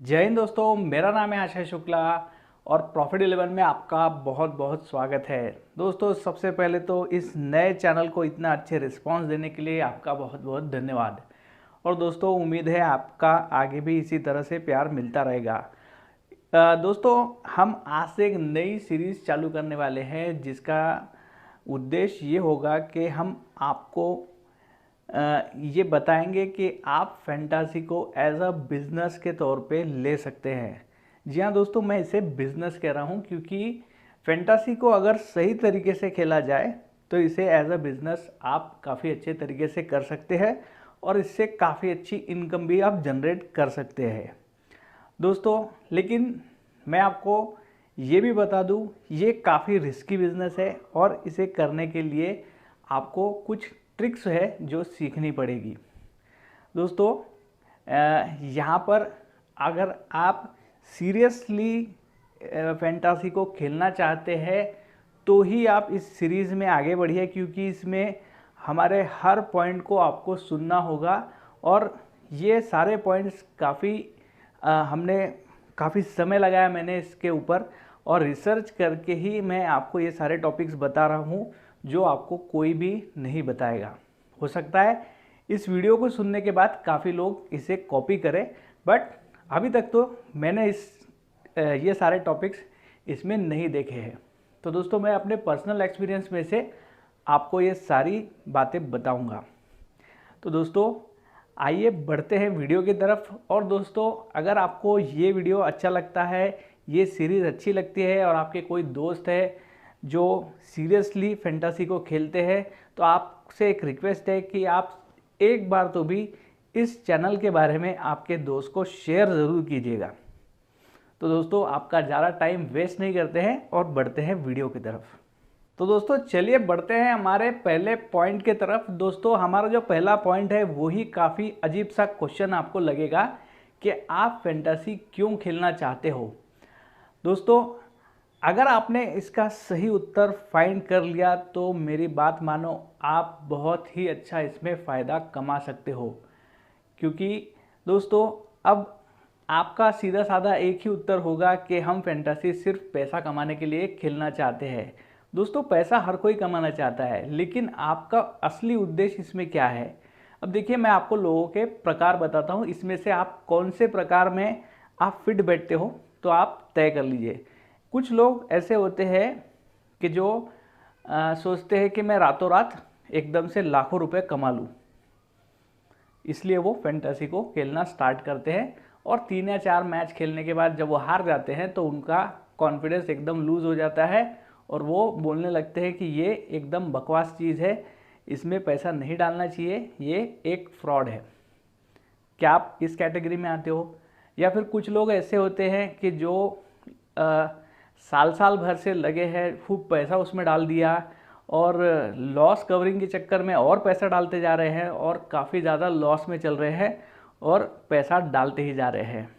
जय हिंद दोस्तों, मेरा नाम है आशय शुक्ला और प्रॉफिट 11 में आपका बहुत बहुत स्वागत है। दोस्तों, सबसे पहले तो इस नए चैनल को इतना अच्छे रिस्पांस देने के लिए आपका बहुत बहुत धन्यवाद। और दोस्तों, उम्मीद है आपका आगे भी इसी तरह से प्यार मिलता रहेगा। दोस्तों, हम आज से एक नई सीरीज़ चालू करने वाले हैं जिसका उद्देश्य ये होगा कि हम आपको ये बताएंगे कि आप फैंटासी को एज अ बिज़नेस के तौर पे ले सकते हैं। जी हाँ दोस्तों, मैं इसे बिज़नेस कह रहा हूँ क्योंकि फैंटासी को अगर सही तरीके से खेला जाए तो इसे एज अ बिज़नेस आप काफ़ी अच्छे तरीके से कर सकते हैं और इससे काफ़ी अच्छी इनकम भी आप जनरेट कर सकते हैं दोस्तों। लेकिन मैं आपको ये भी बता दूँ, ये काफ़ी रिस्की बिज़नेस है और इसे करने के लिए आपको कुछ ट्रिक्स है जो सीखनी पड़ेगी दोस्तों। यहाँ पर अगर आप सीरियसली फैंटासी को खेलना चाहते हैं तो ही आप इस सीरीज़ में आगे बढ़िए, क्योंकि इसमें हमारे हर पॉइंट को आपको सुनना होगा और ये सारे पॉइंट्स हमने काफ़ी समय लगाया मैंने इसके ऊपर और रिसर्च करके ही मैं आपको ये सारे टॉपिक्स बता रहा हूँ जो आपको कोई भी नहीं बताएगा। हो सकता है इस वीडियो को सुनने के बाद काफ़ी लोग इसे कॉपी करें, बट अभी तक तो मैंने ये सारे टॉपिक्स इसमें नहीं देखे हैं। तो दोस्तों, मैं अपने पर्सनल एक्सपीरियंस में से आपको ये सारी बातें बताऊंगा। तो दोस्तों, आइए बढ़ते हैं वीडियो की तरफ। और दोस्तों, अगर आपको ये वीडियो अच्छा लगता है, ये सीरीज़ अच्छी लगती है और आपके कोई दोस्त है जो सीरियसली फैंटासी को खेलते हैं, तो आपसे एक रिक्वेस्ट है कि आप एक बार तो भी इस चैनल के बारे में आपके दोस्त को शेयर ज़रूर कीजिएगा। तो दोस्तों, आपका ज़्यादा टाइम वेस्ट नहीं करते हैं और बढ़ते हैं वीडियो की तरफ। तो दोस्तों, चलिए बढ़ते हैं हमारे पहले पॉइंट की तरफ। दोस्तों, हमारा जो पहला पॉइंट है वही काफ़ी अजीब सा क्वेश्चन आपको लगेगा कि आप फैंटासी क्यों खेलना चाहते हो। दोस्तों, अगर आपने इसका सही उत्तर फाइंड कर लिया तो मेरी बात मानो, आप बहुत ही अच्छा इसमें फ़ायदा कमा सकते हो। क्योंकि दोस्तों, अब आपका सीधा साधा एक ही उत्तर होगा कि हम फैंटासी सिर्फ पैसा कमाने के लिए खेलना चाहते हैं। दोस्तों, पैसा हर कोई कमाना चाहता है, लेकिन आपका असली उद्देश्य इसमें क्या है। अब देखिए, मैं आपको लोगों के प्रकार बताता हूँ, इसमें से आप कौन से प्रकार में आप फिट बैठते हो तो आप तय कर लीजिए। कुछ लोग ऐसे होते हैं कि जो सोचते हैं कि मैं रातों रात एकदम से लाखों रुपए कमा लूँ, इसलिए वो फैंटासी को खेलना स्टार्ट करते हैं और 3 या 4 मैच खेलने के बाद जब वो हार जाते हैं तो उनका कॉन्फिडेंस एकदम लूज़ हो जाता है और वो बोलने लगते हैं कि ये एकदम बकवास चीज़ है, इसमें पैसा नहीं डालना चाहिए, ये एक फ्रॉड है। क्या आप इस कैटेगरी में आते हो? या फिर कुछ लोग ऐसे होते हैं कि जो साल साल भर से लगे हैं, खूब पैसा उसमें डाल दिया और लॉस कवरिंग के चक्कर में और पैसा डालते जा रहे हैं और काफ़ी ज़्यादा लॉस में चल रहे हैं और पैसा डालते ही जा रहे हैं।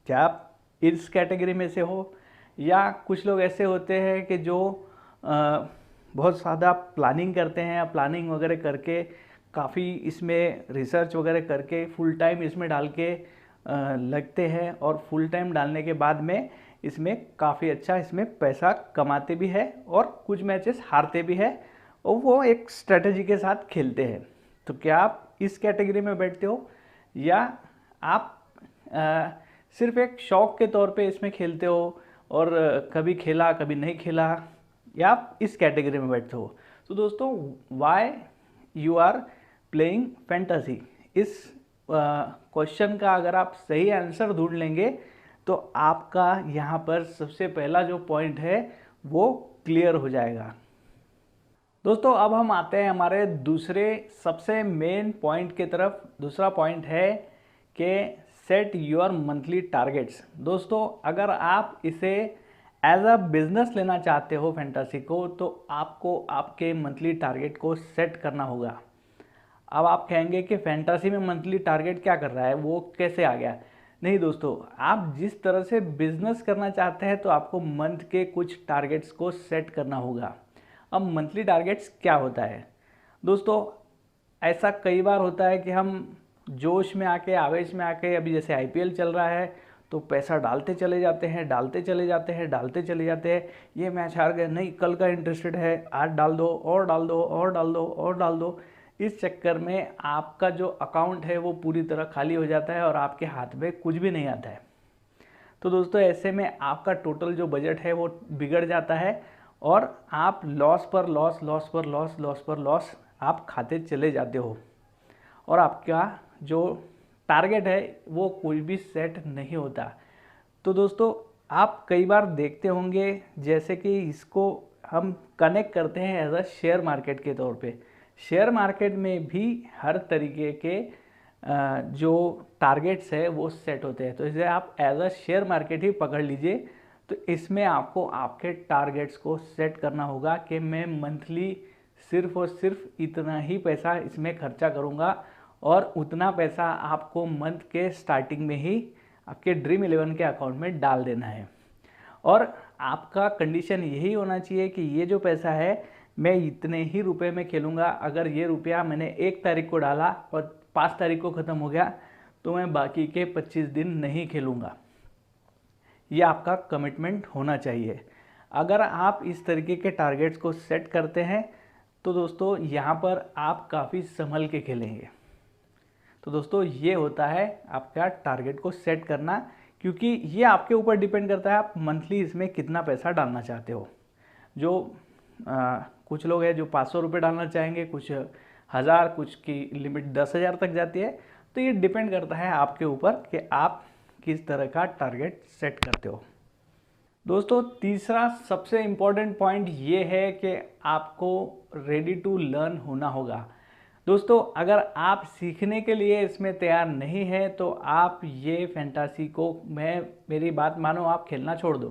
क्या आप इस कैटेगरी में से हो? या कुछ लोग ऐसे होते हैं कि जो बहुत ज़्यादा प्लानिंग करते हैं, प्लानिंग वगैरह करके काफ़ी इसमें रिसर्च वगैरह करके फुल टाइम इसमें डाल के लगते हैं और फुल टाइम डालने के बाद में इसमें काफ़ी अच्छा इसमें पैसा कमाते भी है और कुछ मैचेस हारते भी है और वो एक स्ट्रेटजी के साथ खेलते हैं। तो क्या आप इस कैटेगरी में बैठते हो या आप सिर्फ एक शौक के तौर पे इसमें खेलते हो और कभी खेला कभी नहीं खेला, या आप इस कैटेगरी में बैठते हो? तो दोस्तों, why you are playing fantasy, इस क्वेश्चन का अगर आप सही आंसर ढूंढ लेंगे तो आपका यहाँ पर सबसे पहला जो पॉइंट है वो क्लियर हो जाएगा। दोस्तों, अब हम आते हैं हमारे दूसरे सबसे मेन पॉइंट की तरफ। दूसरा पॉइंट है कि सेट योर मंथली टारगेट्स। दोस्तों, अगर आप इसे एज अ बिजनेस लेना चाहते हो फैंटासी को, तो आपको आपके मंथली टारगेट को सेट करना होगा। अब आप कहेंगे कि फैंटासी में मंथली टारगेट क्या कर रहा है, वो कैसे आ गया? नहीं दोस्तों, आप जिस तरह से बिजनेस करना चाहते हैं तो आपको मंथ के कुछ टारगेट्स को सेट करना होगा। अब मंथली टारगेट्स क्या होता है दोस्तों? ऐसा कई बार होता है कि हम जोश में आके, आवेश में आके, अभी जैसे आईपीएल चल रहा है तो पैसा डालते चले जाते हैं, डालते चले जाते हैं, डालते चले जाते हैं। ये मैच हार गए, नहीं कल का इंटरेस्टेड है, आज डाल दो और डाल दो और डाल दो और डाल दो। इस चक्कर में आपका जो अकाउंट है वो पूरी तरह खाली हो जाता है और आपके हाथ में कुछ भी नहीं आता है। तो दोस्तों ऐसे में आपका टोटल जो बजट है वो बिगड़ जाता है और आप लॉस पर लॉस, लॉस पर लॉस, लॉस पर लॉस आप खाते चले जाते हो और आपका जो टारगेट है वो कोई भी सेट नहीं होता। तो दोस्तों आप कई बार देखते होंगे, जैसे कि इसको हम कनेक्ट करते हैं एज अ शेयर मार्केट के तौर पे। शेयर मार्केट में भी हर तरीके के जो टारगेट्स है वो सेट होते हैं। तो इसे आप एज अ शेयर मार्केट ही पकड़ लीजिए। तो इसमें आपको आपके टारगेट्स को सेट करना होगा कि मैं मंथली सिर्फ और सिर्फ इतना ही पैसा इसमें खर्चा करूँगा और उतना पैसा आपको मंथ के स्टार्टिंग में ही आपके ड्रीम 11 के अकाउंट में डाल देना है। और आपका कंडीशन यही होना चाहिए कि ये जो पैसा है मैं इतने ही रुपए में खेलूँगा। अगर ये रुपया मैंने 1 तारीख को डाला और 5 तारीख को ख़त्म हो गया तो मैं बाकी के 25 दिन नहीं खेलूँगा। ये आपका कमिटमेंट होना चाहिए। अगर आप इस तरीके के टारगेट्स को सेट करते हैं तो दोस्तों यहाँ पर आप काफ़ी संभल के खेलेंगे। तो दोस्तों ये होता है आपका टारगेट को सेट करना, क्योंकि ये आपके ऊपर डिपेंड करता है आप मंथली इसमें कितना पैसा डालना चाहते हो। जो कुछ लोग हैं जो 500 रुपये डालना चाहेंगे, कुछ 1000, कुछ की लिमिट 10,000 तक जाती है। तो ये डिपेंड करता है आपके ऊपर कि आप किस तरह का टारगेट सेट करते हो। दोस्तों तीसरा सबसे इम्पॉर्टेंट पॉइंट ये है कि आपको रेडी टू लर्न होना होगा। दोस्तों अगर आप सीखने के लिए इसमें तैयार नहीं है तो आप ये फैंटासी को, मेरी बात मानो, आप खेलना छोड़ दो।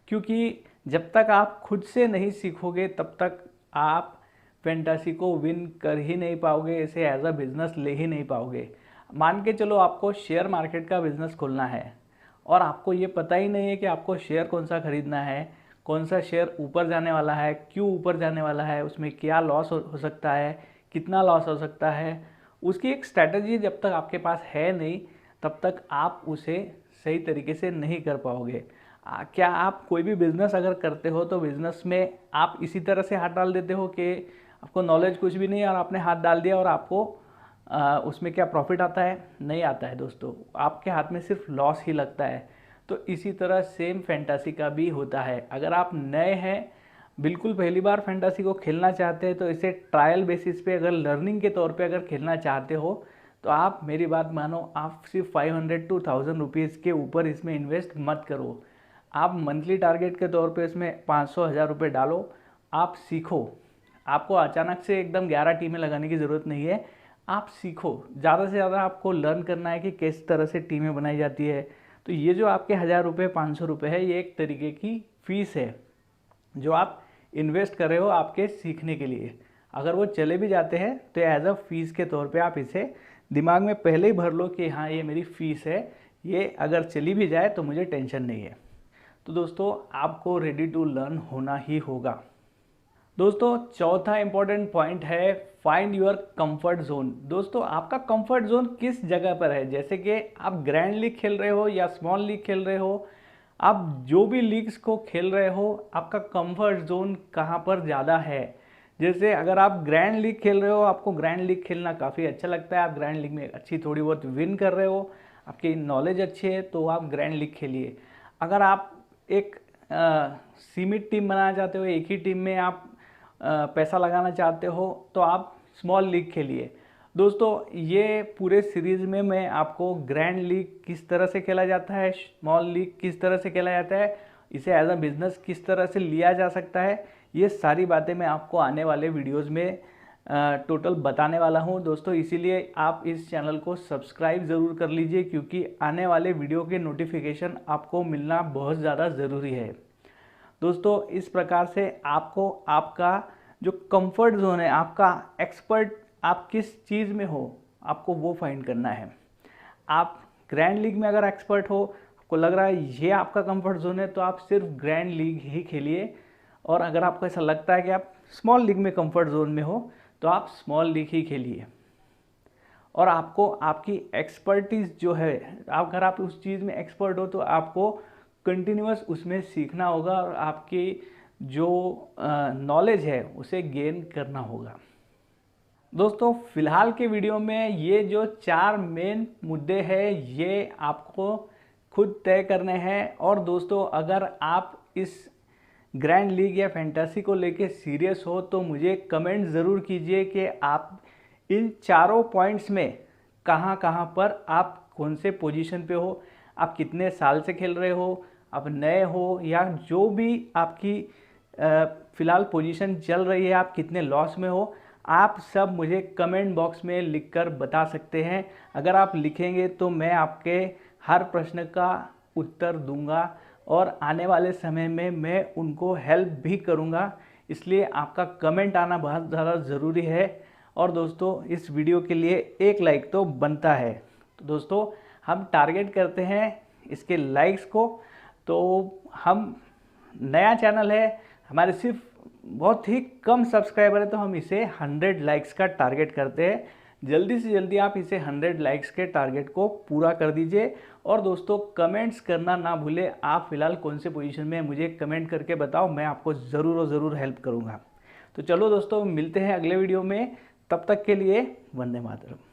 क्योंकि जब तक आप खुद से नहीं सीखोगे तब तक आप फैंटासी को विन कर ही नहीं पाओगे, इसे एज अ बिज़नेस ले ही नहीं पाओगे। मान के चलो आपको शेयर मार्केट का बिज़नेस खोलना है और आपको ये पता ही नहीं है कि आपको शेयर कौन सा खरीदना है, कौन सा शेयर ऊपर जाने वाला है, क्यों ऊपर जाने वाला है, उसमें क्या लॉस हो सकता है, कितना लॉस हो सकता है। उसकी एक स्ट्रैटेजी जब तक आपके पास है नहीं तब तक आप उसे सही तरीके से नहीं कर पाओगे। क्या आप कोई भी बिज़नेस अगर करते हो तो बिज़नेस में आप इसी तरह से हाथ डाल देते हो कि आपको नॉलेज कुछ भी नहीं है और आपने हाथ डाल दिया और आपको उसमें क्या प्रॉफिट आता है? नहीं आता है दोस्तों, आपके हाथ में सिर्फ लॉस ही लगता है। तो इसी तरह सेम फैंटासी का भी होता है। अगर आप नए हैं, बिल्कुल पहली बार फैंटासी को खेलना चाहते हैं, तो इसे ट्रायल बेसिस पे अगर लर्निंग के तौर पे अगर खेलना चाहते हो तो आप मेरी बात मानो, आप सिर्फ 500 to 1000 रुपीज़ के ऊपर इसमें इन्वेस्ट मत करो। आप मंथली टारगेट के तौर पे इसमें 500-1000 रुपये डालो, आप सीखो। आपको अचानक से एकदम 11 टीमें लगाने की ज़रूरत नहीं है, आप सीखो। ज़्यादा से ज़्यादा आपको लर्न करना है कि किस तरह से टीमें बनाई जाती है। तो ये जो आपके 1000 रुपये 500 रुपये है, ये एक तरीके की फ़ीस है जो आप इन्वेस्ट कर रहे हो आपके सीखने के लिए। अगर वो चले भी जाते हैं तो एज अ फीस के तौर पे आप इसे दिमाग में पहले ही भर लो कि हाँ ये मेरी फ़ीस है, ये अगर चली भी जाए तो मुझे टेंशन नहीं है। तो दोस्तों आपको रेडी टू लर्न होना ही होगा। दोस्तों चौथा इंपॉर्टेंट पॉइंट है फाइंड योर कंफर्ट जोन। दोस्तों आपका कंफर्ट जोन किस जगह पर है? जैसे कि आप ग्रैंड लीग खेल रहे हो या स्मॉल लीग खेल रहे हो, आप जो भी लीग्स को खेल रहे हो, आपका कंफर्ट जोन कहाँ पर ज़्यादा है? जैसे अगर आप ग्रैंड लीग खेल रहे हो, आपको ग्रैंड लीग खेलना काफ़ी अच्छा लगता है, आप ग्रैंड लीग में अच्छी थोड़ी बहुत विन कर रहे हो, आपकी नॉलेज अच्छी है, तो आप ग्रैंड लीग खेलिए। अगर आप एक सीमित टीम बनाना चाहते हो, एक ही टीम में आप पैसा लगाना चाहते हो, तो आप स्मॉल लीग खेलिए। दोस्तों ये पूरे सीरीज़ में मैं आपको ग्रैंड लीग किस तरह से खेला जाता है, स्मॉल लीग किस तरह से खेला जाता है, इसे एज अ बिज़नेस किस तरह से लिया जा सकता है, ये सारी बातें मैं आपको आने वाले वीडियोस में टोटल बताने वाला हूं दोस्तों। इसीलिए आप इस चैनल को सब्सक्राइब ज़रूर कर लीजिए, क्योंकि आने वाले वीडियो के नोटिफिकेशन आपको मिलना बहुत ज़्यादा ज़रूरी है। दोस्तों इस प्रकार से आपको आपका जो कंफर्ट जोन है, आपका एक्सपर्ट आप किस चीज़ में हो, आपको वो फाइंड करना है। आप ग्रैंड लीग में अगर एक्सपर्ट हो, आपको लग रहा है ये आपका कंफर्ट जोन है, तो आप सिर्फ ग्रैंड लीग ही खेलिए। और अगर आपको ऐसा लगता है कि आप स्मॉल लीग में कंफर्ट जोन में हो, तो आप स्मॉल लीग ही खेलिए। और आपको आपकी एक्सपर्टीज़ जो है, अगर आप उस चीज़ में एक्सपर्ट हो तो आपको कंटिन्यूअस उसमें सीखना होगा और आपकी जो नॉलेज है उसे गेन करना होगा। दोस्तों फिलहाल के वीडियो में ये जो 4 मेन मुद्दे हैं ये आपको खुद तय करने हैं। और दोस्तों अगर आप इस ग्रैंड लीग या फैंटेसी को लेके सीरियस हो तो मुझे कमेंट ज़रूर कीजिए कि आप इन चारों पॉइंट्स में कहाँ कहाँ पर आप कौन से पोजीशन पे हो, आप कितने साल से खेल रहे हो, आप नए हो या जो भी आपकी फ़िलहाल पोजीशन चल रही है, आप कितने लॉस में हो, आप सब मुझे कमेंट बॉक्स में लिखकर बता सकते हैं। अगर आप लिखेंगे तो मैं आपके हर प्रश्न का उत्तर दूंगा और आने वाले समय में मैं उनको हेल्प भी करूंगा, इसलिए आपका कमेंट आना बहुत ज़्यादा ज़रूरी है। और दोस्तों इस वीडियो के लिए एक लाइक तो बनता है, तो दोस्तों हम टारगेट करते हैं इसके लाइक्स को। तो हम नया चैनल है, हमारे सिर्फ बहुत ही कम सब्सक्राइबर है, तो हम इसे 100 लाइक्स का टारगेट करते हैं। जल्दी से जल्दी आप इसे 100 लाइक्स के टारगेट को पूरा कर दीजिए। और दोस्तों कमेंट्स करना ना भूले, आप फिलहाल कौन से पोजीशन में हैं मुझे कमेंट करके बताओ, मैं आपको ज़रूर और ज़रूर हेल्प करूँगा। तो चलो दोस्तों मिलते हैं अगले वीडियो में, तब तक के लिए वंदे मातरम।